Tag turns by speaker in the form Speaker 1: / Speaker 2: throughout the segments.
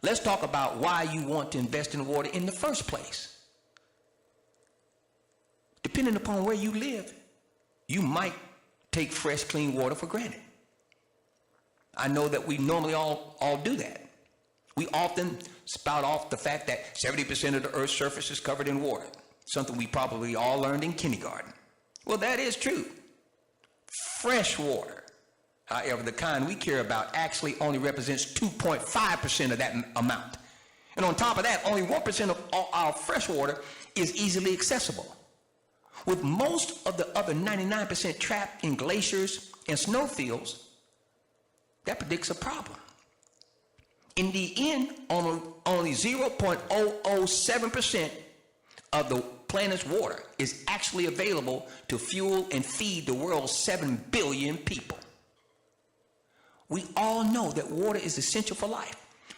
Speaker 1: let's talk about why you want to invest in water in the first place. Depending upon where you live, you might take fresh, clean water for granted. I know that we normally all do that. We often spout off the fact that 70% of the Earth's surface is covered in water, something we probably all learned in kindergarten. Well, that is true. Fresh water, however, the kind we care about actually only represents 2.5% of that amount. And on top of that, only 1% of all our fresh water is easily accessible, with most of the other 99% trapped in glaciers and snowfields. That predicts a problem. In the end, only 0.007% of the planet's water is actually available to fuel and feed the world's 7 billion people. We all know that water is essential for life,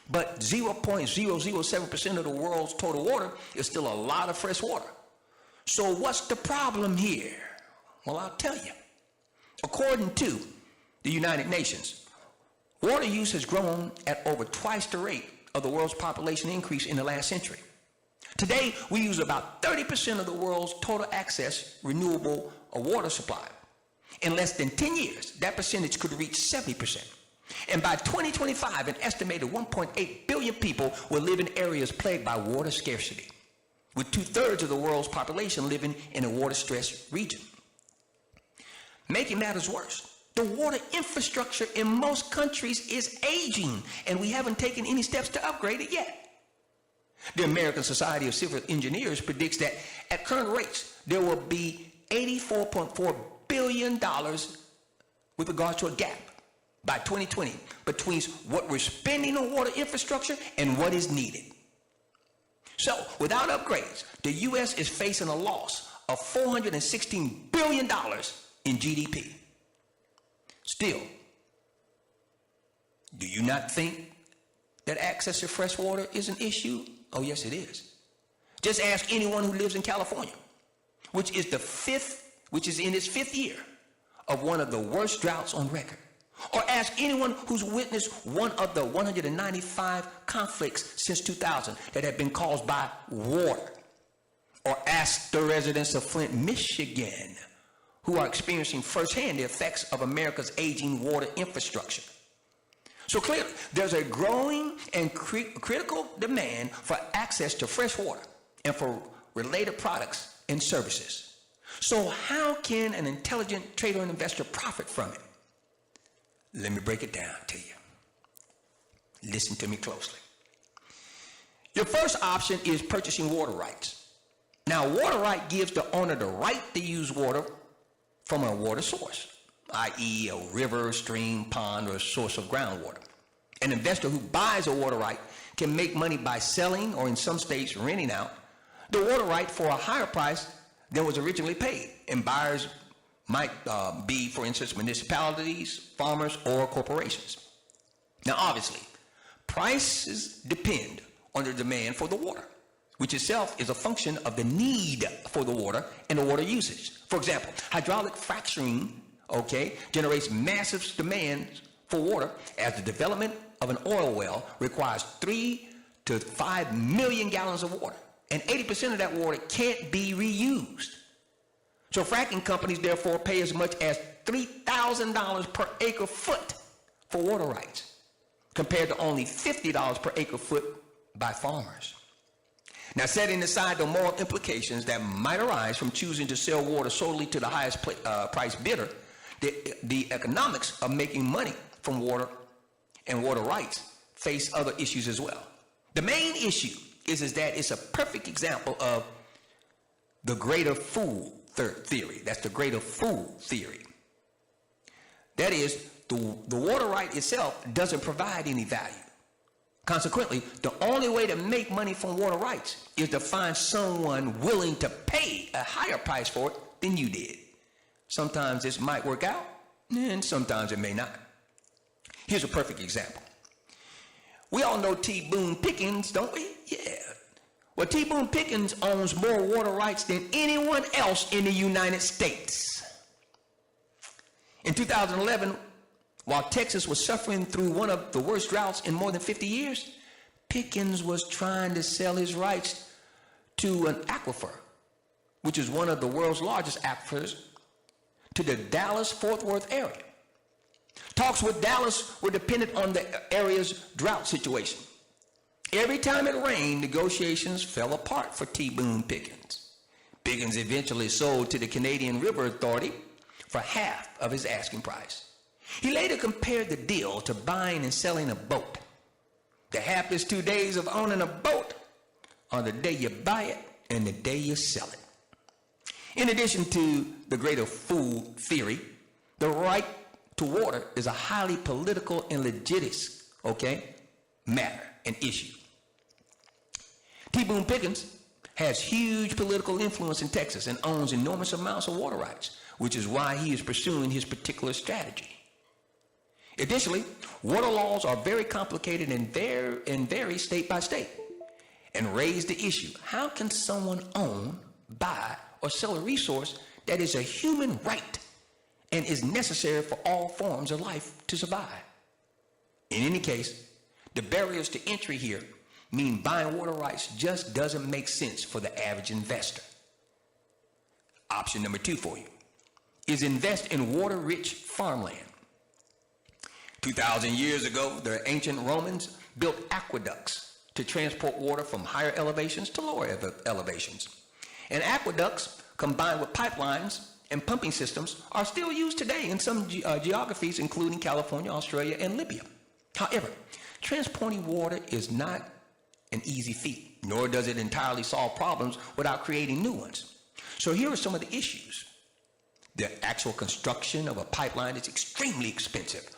Speaker 1: but 0.007% of the world's total water is still a lot of fresh water. So what's the problem here? Well, I'll tell you. According to the United Nations, water use has grown at over twice the rate of the world's population increase in the last century. Today, we use about 30% of the world's total access renewable water supply. In less than 10 years, that percentage could reach 70%. And by 2025, an estimated 1.8 billion people will live in areas plagued by water scarcity, with 2/3 of the world's population living in a water-stressed region. Making matters worse, the water infrastructure in most countries is aging, and we haven't taken any steps to upgrade it yet. The American Society of Civil Engineers predicts that at current rates, there will be $84.4 billion with regards to a gap by 2020 between what we're spending on water infrastructure and what is needed. So, without upgrades, the U.S. is facing a loss of $416 billion in GDP. Still, do you not think that access to fresh water is an issue? Oh, yes, it is. Just ask anyone who lives in California, which is in its 5th year of one of the worst droughts on record. Or ask anyone who's witnessed one of the 195 conflicts since 2000 that have been caused by water. Or ask the residents of Flint, Michigan, who are experiencing firsthand the effects of America's aging water infrastructure. So clearly, there's a growing and critical demand for access to fresh water and for related products and services. So how can an intelligent trader and investor profit from it? Let me break it down to you. Listen to me closely. Your first option is purchasing water rights. Now, water right gives the owner the right to use water from a water source, i.e. a river, stream, pond, or a source of groundwater. An investor who buys a water right can make money by selling, or in some states renting out, the water right for a higher price than was originally paid. And buyers might be, for instance, municipalities, farmers, or corporations. Now, obviously, prices depend on the demand for the water, which itself is a function of the need for the water and the water usage. For example, hydraulic fracturing, generates massive demand for water, as the development of an oil well requires 3 to 5 million gallons of water, and 80% of that water can't be reused. So fracking companies therefore pay as much as $3,000 per acre foot for water rights, compared to only $50 per acre foot by farmers. Now, setting aside the moral implications that might arise from choosing to sell water solely to the highest price bidder, the economics of making money from water and water rights face other issues as well. The main issue is that it's a perfect example of the greater fool theory. That's the greater fool theory. That is, the water right itself doesn't provide any value. Consequently, the only way to make money from water rights is to find someone willing to pay a higher price for it than you did. Sometimes this might work out, and sometimes it may not. Here's a perfect example. We all know T. Boone Pickens, don't we? Yeah. Well, T. Boone Pickens owns more water rights than anyone else in the United States. In 2011, while Texas was suffering through one of the worst droughts in more than 50 years, Pickens was trying to sell his rights to an aquifer, which is one of the world's largest aquifers, to the Dallas-Fort Worth area. Talks with Dallas were dependent on the area's drought situation. Every time it rained, negotiations fell apart for T. Boone Pickens. Pickens eventually sold to the Canadian River Authority for half of his asking price. He later compared the deal to buying and selling a boat. The happiest 2 days of owning a boat are the day you buy it and the day you sell it. In addition to the greater food theory, the right to water is a highly political and litigious, matter and issue. T. Boone Pickens has huge political influence in Texas and owns enormous amounts of water rights, which is why he is pursuing his particular strategy. Additionally, water laws are very complicated and vary state by state, and raise the issue: how can someone own, buy, or sell a resource that is a human right and is necessary for all forms of life to survive? In any case, the barriers to entry here mean buying water rights just doesn't make sense for the average investor. Option number 2 for you is invest in water-rich farmland. 2,000 years ago, the ancient Romans built aqueducts to transport water from higher elevations to lower elevations. And aqueducts, combined with pipelines and pumping systems, are still used today in some geographies, including California, Australia, and Libya. However, transporting water is not an easy feat, nor does it entirely solve problems without creating new ones. So here are some of the issues. The actual construction of a pipeline is extremely expensive,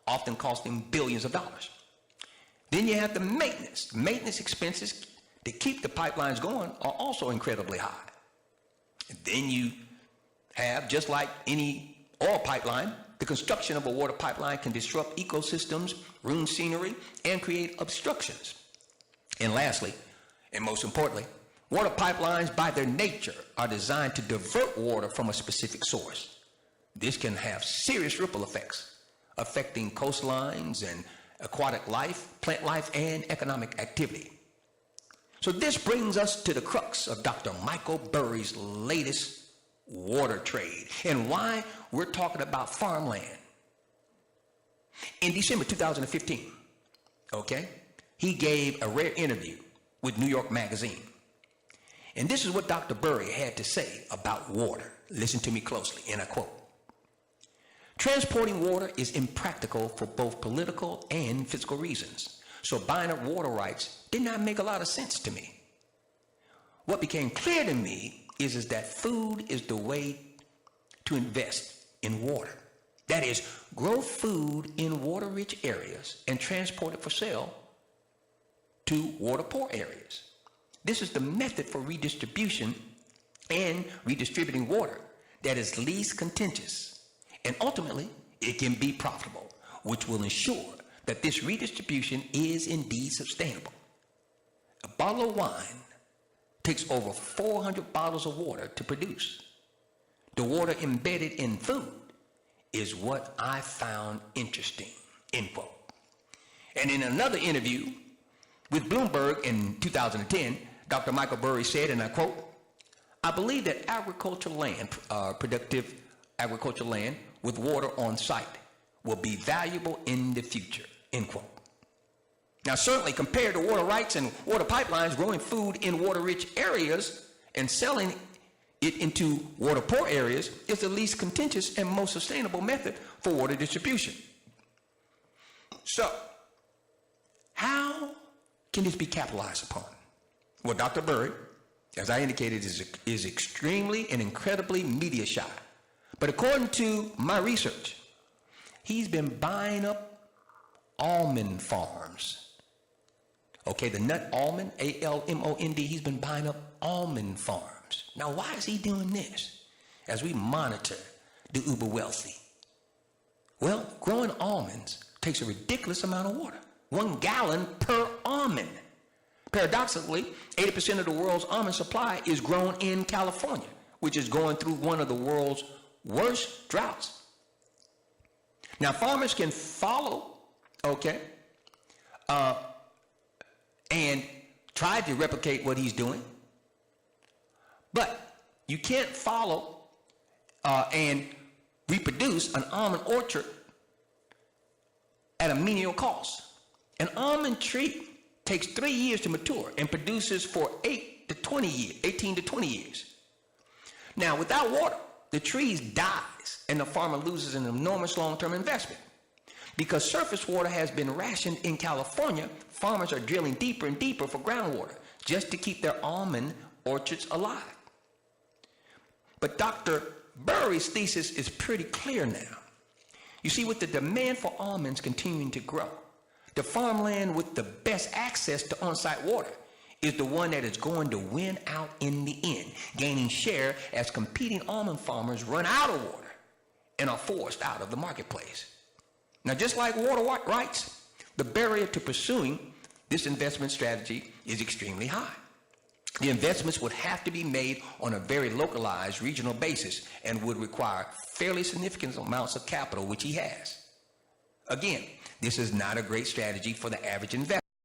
Speaker 1: often costing billions of dollars. Then you have the maintenance. Maintenance expenses to keep the pipelines going are also incredibly high. And then you have, just like any oil pipeline, the construction of a water pipeline can disrupt ecosystems, ruin scenery, and create obstructions. And lastly, and most importantly, water pipelines by their nature are designed to divert water from a specific source. This can have serious ripple effects, affecting coastlines and aquatic life, plant life, and economic activity. So this brings us to the crux of Dr. Michael Burry's latest water trade and why we're talking about farmland. In December 2015, he gave a rare interview with New York Magazine. And this is what Dr. Burry had to say about water. Listen to me closely, and I quote: "Transporting water is impractical for both political and physical reasons, so buying up water rights did not make a lot of sense to me. What became clear to me is that food is the way to invest in water. That is, grow food in water-rich areas and transport it for sale to water-poor areas. This is the method for redistribution and redistributing water that is least contentious, and ultimately it can be profitable, which will ensure that this redistribution is indeed sustainable. A bottle of wine takes over 400 bottles of water to produce. The water embedded in food is what I found interesting," end quote. And in another interview with Bloomberg in 2010, Dr. Michael Burry said, and I quote, "I believe that agricultural land, productive agricultural land with water on site will be valuable in the future," end quote. Now, certainly compared to water rights and water pipelines, growing food in water-rich areas and selling it into water-poor areas is the least contentious and most sustainable method for water distribution. So, how can this be capitalized upon? Well, Dr. Burry, as I indicated, is extremely and incredibly media shy. But according to my research, he's been buying up almond farms. The nut almond, A-L-M-O-N-D, he's been buying up almond farms. Now, why is he doing this as we monitor the uber wealthy? Well, growing almonds takes a ridiculous amount of water, 1 gallon per almond. Paradoxically, 80% of the world's almond supply is grown in California, which is going through one of the world's worst droughts. Now, farmers can follow, and tried to replicate what he's doing. But you can't follow and reproduce an almond orchard at a menial cost. An almond tree takes 3 years to mature and produces for 18 to 20 years. Now, without water, the tree dies and the farmer loses an enormous long-term investment. Because surface water has been rationed in California, farmers are drilling deeper and deeper for groundwater just to keep their almond orchards alive. But Dr. Burry's thesis is pretty clear now. You see, with the demand for almonds continuing to grow, the farmland with the best access to on-site water is the one that is going to win out in the end, gaining share as competing almond farmers run out of water and are forced out of the marketplace. Now, just like water rights, the barrier to pursuing this investment strategy is extremely high. The investments would have to be made on a very localized regional basis and would require fairly significant amounts of capital, which he has. Again, this is not a great strategy for the average investor.